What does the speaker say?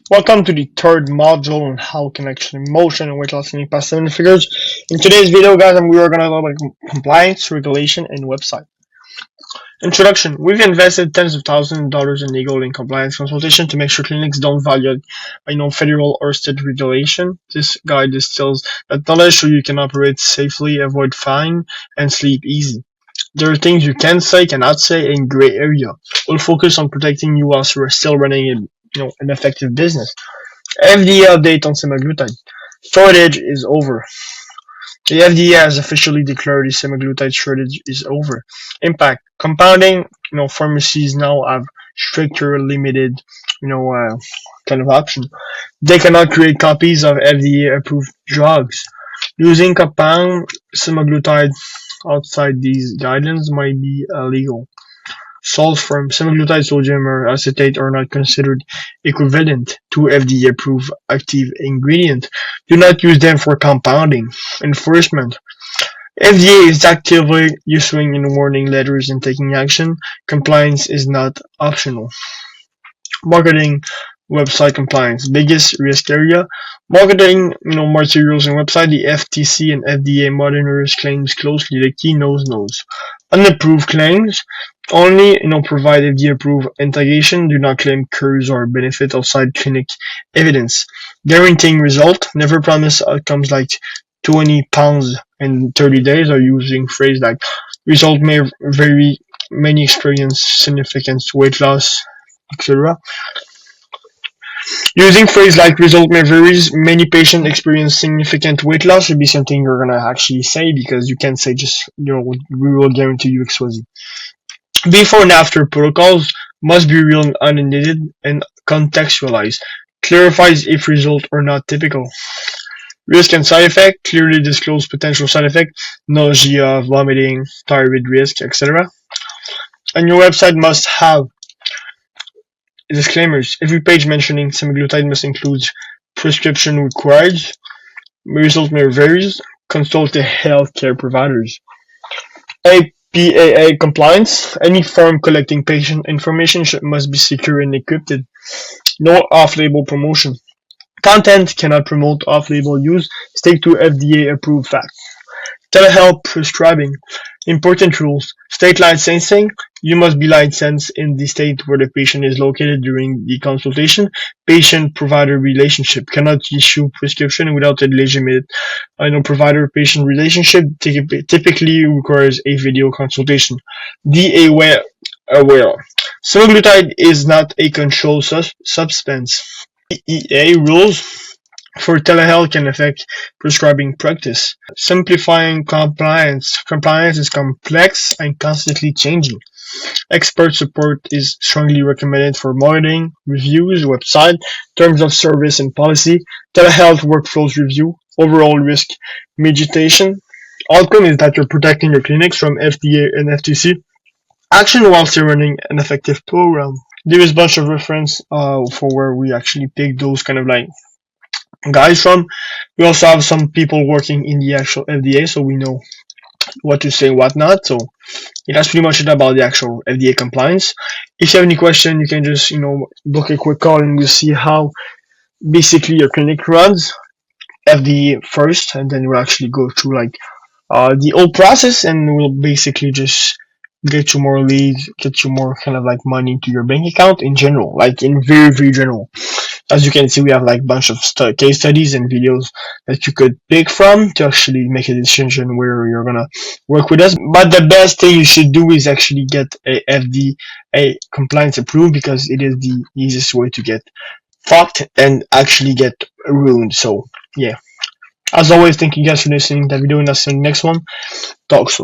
Welcome to the third module on how can actually motion and weight loss clinic past 7 figures. In today's video, guys, we are going to talk about compliance, regulation, and website. Introduction. We've invested tens of thousands of dollars in legal and compliance consultation to make sure clinics don't violate federal or state regulation. This guide distills that knowledge so you can operate safely, avoid fine, and sleep easy. There are things you can say, cannot say, in gray area. We'll focus on protecting you whilst we're still running an effective business. FDA update on semaglutide. Shortage is over. The FDA has officially declared the semaglutide shortage is over. Impact. Compounding, pharmacies now have stricter limited, kind of option. They cannot create copies of FDA approved drugs. Using compound semaglutide outside these guidelines might be illegal. Salts from semaglutide, sodium, or acetate are not considered equivalent to FDA-approved active ingredient. Do not use them for compounding. Enforcement. FDA is actively issuing warning letters and taking action. Compliance is not optional. Marketing website compliance. Biggest risk area. Marketing, materials and website. The FTC and FDA monitors claims closely. The key knows. Unapproved claims. Only, provide FDA-approved integration. Do not claim cures or benefit outside clinic evidence. Guaranteeing result. Never promise outcomes like 20 pounds in 30 days, or using phrase like result may vary. Many experience significant weight loss, etc. Using phrase like result may vary, many patients experience significant weight loss should be something you're gonna actually say, because you can't say just, we will guarantee you XYZ. Before and after protocols must be real and unedited and contextualized. Clarifies if results are not typical. Risk and side effect. Clearly disclose potential side effect, nausea, vomiting, thyroid risk, etc. And your website must have disclaimers. Every page mentioning semaglutide must include prescription required. Result may vary. Consult the healthcare providers. APAA compliance. Any form collecting patient information must be secure and encrypted. No off-label promotion. Content cannot promote off-label use. Stick to FDA-approved facts. Telehealth prescribing. Important rules. State licensing. You must be licensed in the state where the patient is located during the consultation. Patient-provider relationship. Cannot issue prescription without a legitimate provider-patient relationship. Typically requires a video consultation. Be aware. Semaglutide is not a controlled substance. EA rules for telehealth can affect prescribing practice. Simplifying compliance. Compliance is complex and constantly changing. Expert support is strongly recommended for monitoring, reviews, website, terms of service and policy, telehealth workflows review, overall risk mitigation. Outcome is that you're protecting your clinics from FDA and FTC action while still running an effective program. There is a bunch of reference for where we actually pick those kind of like guys from. We also have some people working in the actual FDA, so we know what to say, what not. So that's pretty much it about the actual FDA compliance. If you have any question, you can just book a quick call and we'll see how basically your clinic runs. FDA first, and then we'll actually go through like the whole process, and we'll basically just get you more leads, get you more kind of like money into your bank account in general, like in very, very general. As you can see, we have like a bunch of case studies and videos that you could pick from to actually make a decision where you're gonna work with us. But the best thing you should do is actually get a FDA compliance approved, because it is the easiest way to get fucked and actually get ruined. So yeah. As always, thank you guys for listening to the video, and I'll see you in the next one. Talk soon.